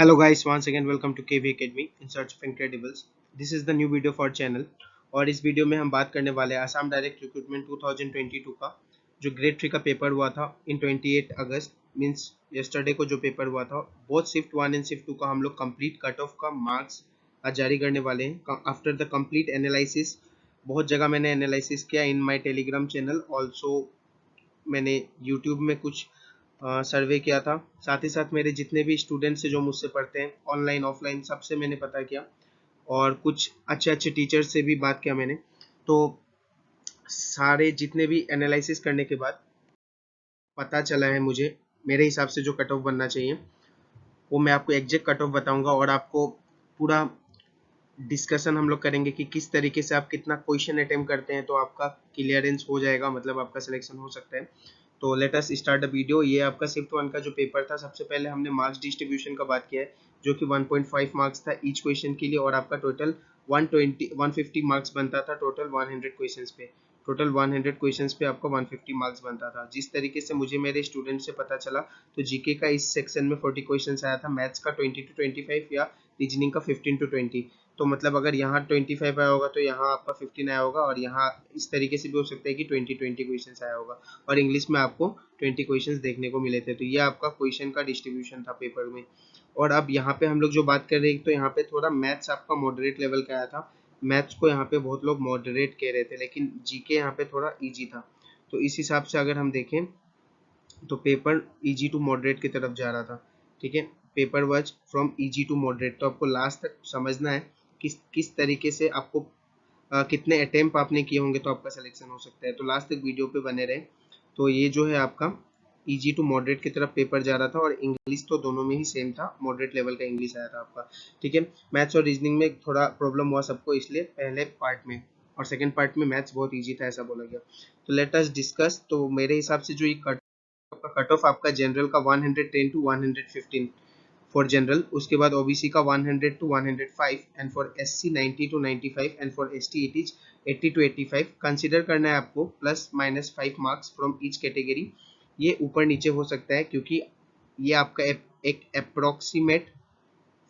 Hello guys, once again welcome to KV Academy in search of incredibles. This is the new video for channel और इस video में हम बात करने वाले हैं आसाम डायरेक्ट रिक्रूटमेंट 2022 का जो ग्रेड 3 का पेपर हुआ था इन 28 अगस्त मींस यस्टरडे को जो पेपर हुआ था। बोथ शिफ्ट 1 एंड शिफ्ट 2 का हम लोग कंप्लीट कट ऑफ का मार्क्स आज जारी करने वाले हैं आफ्टर द कंप्लीट एनालिसिस। बहुत जगह मैंने एनालिसिस किया in my Telegram channel, also मैंने यूट्यूब में कुछ सर्वे किया था। साथ ही साथ मेरे जितने भी स्टूडेंट्स हैं जो मुझसे पढ़ते हैं ऑनलाइन ऑफलाइन सबसे मैंने पता किया और कुछ अच्छे अच्छे टीचर्स से भी बात किया मैंने। तो सारे जितने भी एनालिसिस करने के बाद पता चला है मुझे मेरे हिसाब से जो कट ऑफ बनना चाहिए वो मैं आपको एग्जैक्ट कट ऑफ बताऊंगा और आपको पूरा डिस्कशन हम लोग करेंगे कि किस तरीके से आप कितना क्वेश्चन अटेम्प्ट करते हैं तो आपका क्लियरेंस हो जाएगा, मतलब आपका सिलेक्शन हो सकता है। तो let us start the video. ये आपका शिफ्ट 1 का जो पेपर था, सबसे पहले हमने मार्क्स डिस्ट्रीब्यूशन का बात किया है जो कि 1.5 मार्क्स था ईच क्वेश्चन के लिए और आपका टोटल 150 मार्क्स बनता था टोटल 100 क्वेश्चंस पे। टोटल 100 क्वेश्चंस पे आपका 150 मार्क्स बनता था। जिस तरीके से मुझे मेरे स्टूडेंट से पता चला तो जीके का इस सेक्शन में 40 क्वेश्चंस आया था, मैथ्स का 20 to 25 या रीजनिंग का 15 to 20। तो मतलब अगर यहाँ 25 आया होगा तो यहाँ आपका 15 आया होगा और यहाँ इस तरीके से भी हो सकता है कि 20 क्वेश्चन आया होगा और इंग्लिश में आपको 20 क्वेश्चन देखने को मिले थे। तो ये आपका क्वेश्चन का डिस्ट्रीब्यूशन था पेपर में। और अब यहाँ पे हम लोग जो बात कर रहे हैं तो यहाँ पे थोड़ा मैथ्स आपका मॉडरेट लेवल का आया था। मैथ्स को यहाँ पे बहुत लोग मॉडरेट कह रहे थे लेकिन जीके यहाँ पे थोड़ा ईजी था। तो इस हिसाब से अगर हम देखें तो पेपर इजी टू मॉडरेट की तरफ जा रहा था। ठीक है, paper was from easy to moderate. तो आपको लास्ट तक समझना है किस किस तरीके से आपको कितने अटेम्प्ट आपने किए होंगे तो आपका सिलेक्शन हो सकता है। तो लास्ट तक वीडियो पे बने रहे। तो ये जो है आपका इजी टू मॉडरेट की तरफ पेपर जा रहा था और इंग्लिश तो दोनों में ही सेम था, मॉडरेट लेवल का इंग्लिश आया था आपका। ठीक है, मैथ्स और रीजनिंग में थोड़ा प्रॉब्लम हुआ सबको, इसलिए पहले पार्ट में और सेकंड पार्ट में मैथ्स बहुत इजी था ऐसा बोला गया। तो लेट अस डिस्कस। तो मेरे हिसाब से जो ये कट ऑफ आपका जनरल का 110 टू 115 फॉर जनरल, उसके बाद ओबीसी का 100 to 105 and for SC 90 to 95 and for ST it is 80 to 85। Consider करना है आपको plus minus 5 marks from each category. ये ऊपर नीचे हो सकता है क्योंकि ये आपका एक अप्रोक्सीमेट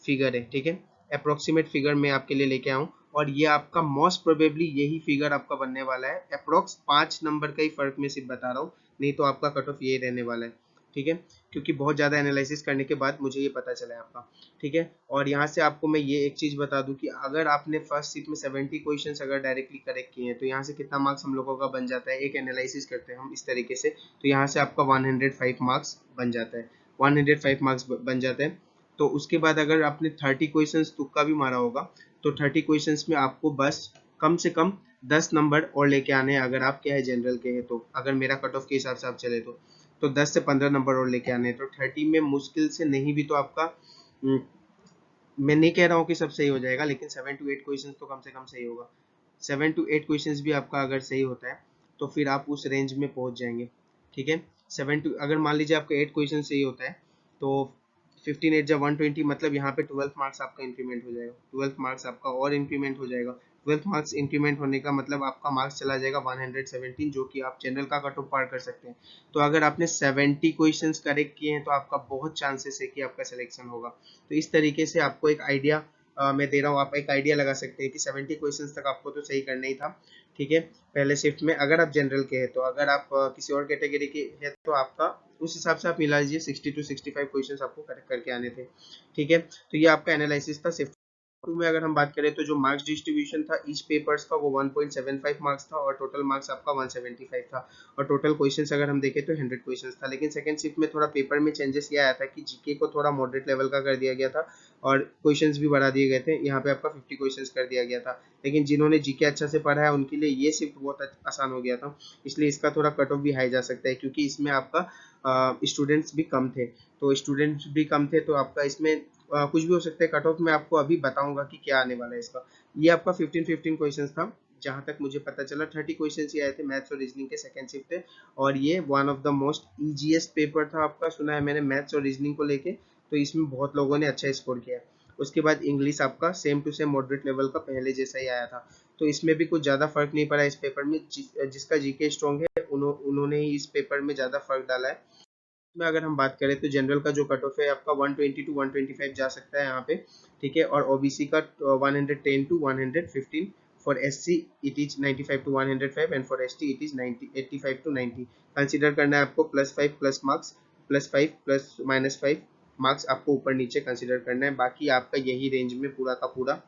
फिगर है। ठीक है, अप्रोक्सीमेट फिगर मैं आपके लिए लेके आऊँ और ये आपका मोस्ट प्रोबेबली यही फिगर आपका बनने वाला है। अप्रोक्स 5 नंबर का ही फर्क मैं सिर्फ बता रहा हूँ, नहीं तो आपका कट ऑफ ये रहने वाला है। ठीक है, क्योंकि बहुत ज़्यादा एनालिसिस करने के बाद मुझे ये पता चला है आपका। ठीक है, और यहाँ से आपको मैं ये एक चीज़ बता दूँ कि अगर आपने फर्स्ट शिफ्ट में 70 क्वेश्चन अगर डायरेक्टली करेक्ट किए हैं तो यहाँ से कितना मार्क्स हम लोगों का बन जाता है। एक एनालिसिस करते हैं हम इस तरीके से, तो यहाँ से आपका 105 मार्क्स बन जाता है, 105 मार्क्स बन जाता है। तो उसके बाद अगर आपने 30 क्वेश्चंस तुक्का भी मारा होगा तो 30 क्वेश्चंस में आपको बस कम से कम 10 नंबर और लेके आने हैं। अगर आप क्या है जनरल के हैं तो अगर मेरा कट ऑफ के हिसाब से आप चले तो 10 से 15 नंबर और लेके आने हैं। तो 30 में मुश्किल से नहीं भी तो आपका मैं नहीं कह रहा हूँ कि सब सही हो जाएगा लेकिन 7 to 8 क्वेश्चंस तो कम से कम सही होगा। 7 to 8 क्वेश्चंस भी आपका अगर सही होता है तो फिर आप उस रेंज में पहुंच जाएंगे। ठीक है, 7 टू अगर मान लीजिए आपका 8 क्वेश्चन सही होता है तो 15 8 जा 120, मतलब यहाँ पे 12 मार्क्स आपका इंक्रीमेंट हो जाएगा। 12 मार्क्स आपका और इंक्रीमेंट हो जाएगा। 12 मार्क्स इंक्रीमेंट होने का मतलब आपका मार्क्स चला जाएगा 117, जो कि आप जनरल का कट ऑफ पार कर सकते हैं। तो अगर आपने 70 क्वेश्चंस करेक्ट किए हैं तो आपका बहुत चांसेस है कि आपका सिलेक्शन होगा। तो इस तरीके से आपको एक आइडिया मैं दे रहा हूँ, आप एक आइडिया लगा सकते हैं कि 70 क्वेश्चंस तक आपको तो सही करना ही था। ठीक है, पहले शिफ्ट में अगर आप जनरल के हैं तो अगर आप किसी और कैटेगरी के हैं तो आपका उस हिसाब से आप मिला लीजिए 60 टू 65 क्वेश्चंस आपको करेक्ट करके आने थे। ठीक है, तो ये आपका एनालिसिस था। शिफ्ट 2 में अगर हम बात करें तो जो मार्क्स डिस्ट्रीब्यूशन था ईच पेपर्स का वो 1.75 मार्क्स था और टोटल मार्क्स आपका 175 था और टोटल क्वेश्चंस अगर हम देखें तो 100 क्वेश्चंस था। लेकिन सेकंड शिफ्ट में थोड़ा पेपर में चेंजेस ये आया था कि जीके को थोड़ा मॉडरेट लेवल का कर दिया गया था और क्वेश्चंस भी बढ़ा दिए गए थे। यहाँ पे आपका 50 क्वेश्चंस कर दिया गया था। लेकिन जिन्होंने जीके अच्छा से पढ़ा है उनके लिए ये शिफ्ट बहुत आसान हो गया था, इसलिए इसका थोड़ा कट ऑफ भी हाई जा सकता है क्योंकि इसमें आपका स्टूडेंट्स भी कम थे। तो स्टूडेंट्स भी कम थे तो आपका इसमें कुछ भी हो सकता है। कट ऑफ में आपको अभी बताऊंगा कि क्या आने वाला है इसका। ये आपका 15 क्वेश्चन था जहां तक मुझे पता चला। 30 क्वेश्चन ही आए थे मैथ्स और रीजनिंग के सेकंड शिफ्ट थे और ये one of the most easiest paper था आपका, सुना है मैंने मैथ्स और रीजनिंग को लेके। तो इसमें बहुत लोगों ने अच्छा स्कोर किया। उसके बाद इंग्लिश आपका same to same moderate level का पहले जैसा ही आया था। तो इसमें भी कुछ ज्यादा फर्क नहीं पड़ा इस पेपर में। जिसका जीके स्ट्रॉन्ग है उन्होंने ही इस पेपर में ज्यादा फर्क डाला है। में अगर हम बात करें तो जनरल का जो कट ऑफ है आपका 120 टू 125 जा सकता है यहाँ पे, ठीक है। और ओबीसी का 110 to 115, for SC it is 95 to 105 and for ST it is 90 85 to 90। Consider करना है आपको +5 प्लस मार्क्स, +5 प्लस -5 मार्क्स आपको ऊपर नीचे कंसीडर करना है। बाकी आपका यही रेंज में पूरा का पूरा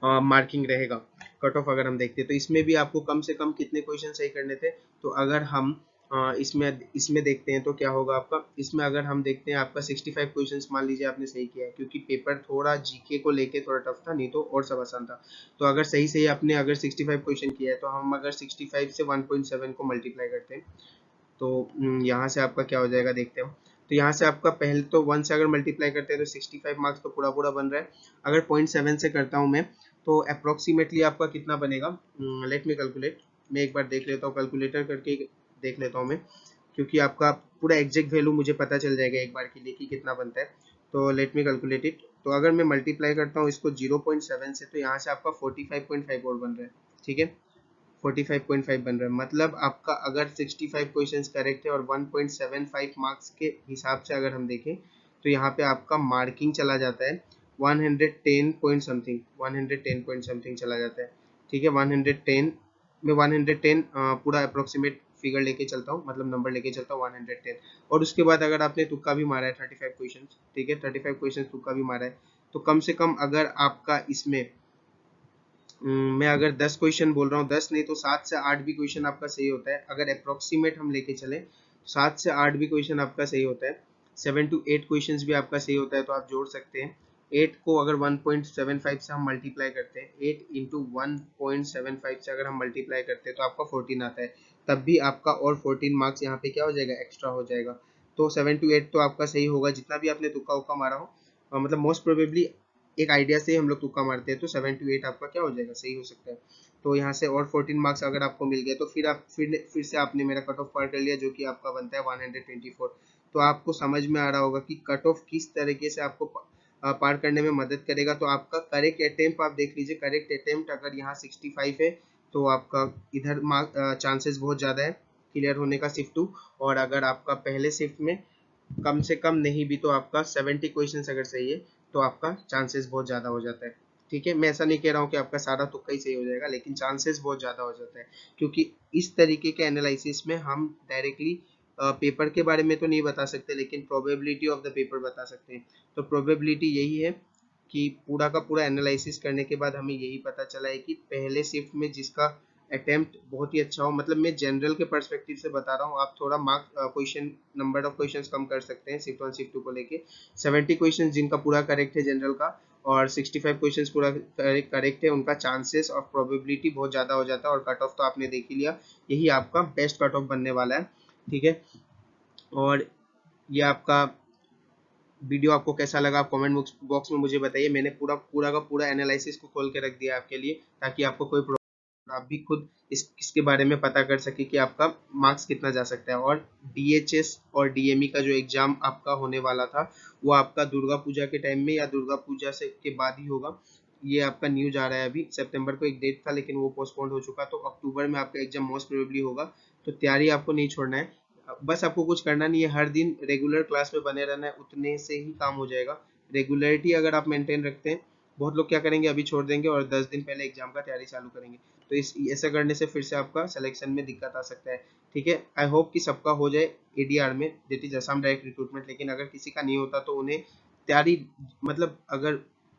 मार्किंग रहेगा। कट ऑफ अगर हम देखते हैं तो इसमें भी आपको कम से कम कितने क्वेश्चन सही करने थे, तो अगर हम इसमें देखते हैं तो क्या होगा आपका, इसमें अगर हम देखते हैं आपका 65 क्वेश्चंस मान लीजिए आपने सही किया है, क्योंकि पेपर थोड़ा जीके को लेके थोड़ा टफ था, नहीं तो और सब आसान था। तो अगर सही सही आपने अगर 65 क्वेश्चन किया है, तो हम अगर 65 से 1.7 को मल्टीप्लाई करते हैं तो यहाँ से आपका क्या हो जाएगा देखते हैं। तो यहाँ से आपका पहले तो 1 से अगर मल्टीप्लाई करते हैं तो 65 मार्क्स तो पूरा पूरा बन रहा है। अगर 0.7 से करता हूँ मैं तो अप्रोक्सीमेटली आपका कितना बनेगा, लेट मी कैलकुलेट। मैं एक बार देख लेता हूँ, कैलकुलेटर करके देख लेता हूँ मैं, क्योंकि आपका पूरा एग्जैक्ट वैल्यू मुझे पता चल जाएगा एक बार के लिए कि कितना बनता है। तो लेट मी कैलकुलेट इट। तो अगर मैं मल्टीप्लाई करता हूँ इसको 0.7 से, तो यहाँ से आपका 45.5 और बन रहा है, ठीक है। 45.5 बन रहा है, मतलब आपका अगर 65 क्वेश्चंस करेक्ट है और 1.75 मार्क्स के हिसाब से अगर हम देखें तो यहाँ पे आपका मार्किंग चला जाता है 110 पॉइंट समथिंग, 110 पॉइंट समथिंग चला जाता है, ठीक है। 110 में 110 पूरा अप्रोक्सीमेट फिगर लेके चलता हूँ, मतलब नंबर लेके चलता हूँ 110। और उसके बाद अगर आपने तुक्का भी मारा है 35 क्वेश्चन, ठीक है, 35 क्वेश्चन तुक्का भी मारा है, तो कम से कम अगर आपका इसमें मैं अगर 10 क्वेश्चन बोल रहा हूँ, 10 नहीं तो 7 से 8 भी क्वेश्चन आपका सही होता है। अगर अप्रोक्सीमेट हम लेके चले 7 से 8 भी क्वेश्चन आपका सही होता है, 7 to 8 क्वेश्चंस भी आपका सही होता है, तो आप जोड़ सकते हैं। 8 को अगर 1.75 से हम मल्टीप्लाई करते हैं, 8 इंटू 1.75 से अगर हम मल्टीप्लाई करते हैं तो आपका 14 आता है, तब भी आपका और 14 मार्क्स यहाँ पे क्या हो जाएगा, एक्स्ट्रा हो जाएगा। तो 7 to 8 तो आपका सही होगा, जितना भी आपने तुक्का उक्का मारा हो, मतलब मोस्ट प्रोबेबली एक आइडिया से हम लोग तुक्का मारते हैं, तो 7 to 8 आपका क्या हो जाएगा, सही हो सकता है। तो यहाँ से और 14 मार्क्स अगर आपको मिल गए तो फिर आप फिर से आपने मेरा कट ऑफ पार कर लिया, जो कि आपका बनता है 124। तो आपको समझ में आ रहा होगा कि कट ऑफ किस तरीके से आपको पार करने में मदद करेगा। तो आपका करेक्ट अटेम्प्ट आप देख लीजिए, करेक्ट अटेम्प्ट अगर यहाँ 65 है तो आपका इधर चांसेस बहुत ज़्यादा है क्लियर होने का शिफ्ट 2। और अगर आपका पहले शिफ्ट में कम से कम नहीं भी तो आपका 70 क्वेश्चन अगर सही है तो आपका चांसेस बहुत ज़्यादा हो जाता है, ठीक है। मैं ऐसा नहीं कह रहा हूँ कि आपका सारा तुक्का ही सही हो जाएगा, लेकिन चांसेस बहुत ज़्यादा हो जाता है, क्योंकि इस तरीके के एनालिसिस में हम डायरेक्टली पेपर के बारे में तो नहीं बता सकते, लेकिन प्रोबेबिलिटी ऑफ द पेपर बता सकते हैं। तो प्रोबेबिलिटी यही है कि पूरा का पूरा एनालिसिस करने के बाद हमें यही पता चला है कि पहले शिफ्ट में जिसका अटेम्प्ट बहुत ही अच्छा हो, मतलब मैं जनरल के पर्सपेक्टिव से बता रहा हूँ, आप थोड़ा mark question number of questions कम कर सकते हैं शिफ्ट 1 शिफ्ट 2 को लेके। 70 क्वेश्चंस जिनका पूरा करेक्ट है जनरल का और 65 क्वेश्चंस पूरा करेक्ट है, उनका चांसेस और प्रोबेबिलिटी बहुत ज़्यादा हो जाता है। और कट ऑफ तो आपने देख ही लिया, यही आपका बेस्ट कट ऑफ बनने वाला है, ठीक है। और ये आपका वीडियो आपको कैसा लगा आप कमेंट बॉक्स में मुझे बताइए। मैंने पूरा का पूरा एनालिसिस को खोल के रख दिया आपके लिए, ताकि आपको कोई आप भी खुद इसके बारे में पता कर सके कि आपका मार्क्स कितना जा सकता है। और डीएचएस और डीएमई का जो एग्जाम आपका होने वाला था वो आपका दुर्गा पूजा के टाइम में या दुर्गा पूजा से के बाद ही होगा। ये आपका न्यूज आ रहा है, अभी सितंबर को एक डेट था लेकिन वो पोस्टपोन्ड हो चुका, तो अक्टूबर में आपका एग्जाम मोस्ट प्रोबेबली होगा। तो तैयारी आपको नहीं छोड़ना है, बस आपको कुछ करना नहीं है, हर दिन रेगुलर क्लास में बने रहना है, उतने से ही काम हो जाएगा। रेगुलरिटी अगर आप मेंटेन रखते हैं, बहुत लोग क्या करेंगे अभी छोड़ देंगे और 10 दिन पहले एग्जाम का तैयारी चालू करेंगे, तो इस ऐसा करने से फिर से आपका सिलेक्शन में दिक्कत आ सकता है, ठीक है। आई होप कि सबका हो जाए एडीआर में, that is Assam direct recruitment. लेकिन अगर किसी का नहीं होता तो उन्हें तैयारी, मतलब अगर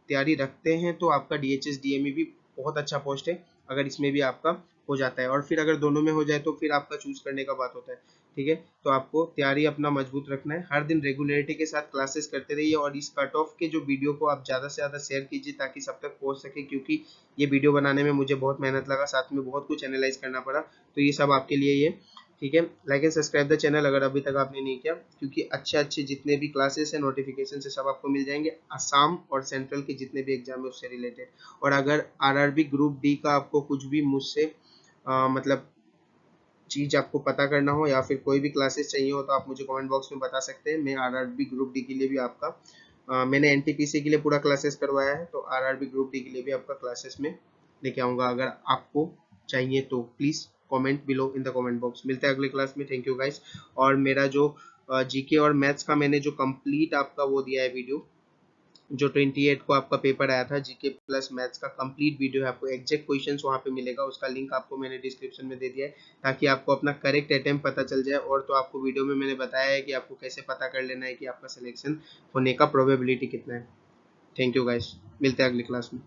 तैयारी रखते हैं तो आपका डीएचएस डीएमई भी बहुत अच्छा पोस्ट है, अगर इसमें भी आपका हो जाता है। और फिर अगर दोनों में हो जाए तो फिर आपका चूज करने का बात होता है, ठीक है। तो आपको तैयारी अपना मजबूत रखना है, हर दिन रेगुलरिटी के साथ क्लासेस करते रहिए, और इस कट ऑफ के जो वीडियो को आप ज़्यादा से ज़्यादा शेयर कीजिए ताकि सब तक पहुंच सके, क्योंकि ये वीडियो बनाने में मुझे बहुत मेहनत लगा, साथ में बहुत कुछ एनालाइज करना पड़ा, तो ये सब आपके लिए ये, ठीक है। Like and subscribe the channel अगर अभी तक आपने नहीं किया, क्योंकि अच्छे अच्छे जितने भी क्लासेस हैं नोटिफिकेशन से सब आपको मिल जाएंगे, असम और सेंट्रल के जितने भी एग्जाम है उससे रिलेटेड। और अगर आरआरबी ग्रुप डी का आपको कुछ भी मुझसे मतलब चीज आपको पता करना हो या फिर कोई भी क्लासेस चाहिए हो तो आप मुझे कमेंट बॉक्स में बता सकते हैं। मैं आरआरबी ग्रुप डी के लिए भी आपका मैंने एनटीपीसी के लिए पूरा क्लासेस करवाया है, तो आरआरबी ग्रुप डी के लिए भी आपका क्लासेस में लेके आऊंगा। अगर आपको चाहिए तो please comment below in the comment box. मिलते हैं अगले क्लास में, थैंक यू गाइस। और मेरा जो जीके और मैथ्स का मैंने जो कंप्लीट आपका वो दिया है वीडियो, जो 28 को आपका पेपर आया था जीके प्लस मैथ्स का कंप्लीट वीडियो है, आपको एग्जैक्ट क्वेश्चंस वहाँ पे मिलेगा, उसका लिंक आपको मैंने डिस्क्रिप्शन में दे दिया है ताकि आपको अपना करेक्ट अटेम्प्ट पता चल जाए। और तो आपको वीडियो में मैंने बताया है कि आपको कैसे पता कर लेना है कि आपका सिलेक्शन होने का प्रोबेबिलिटी कितना है। थैंक यू गाइस, मिलते हैं अगली क्लास में।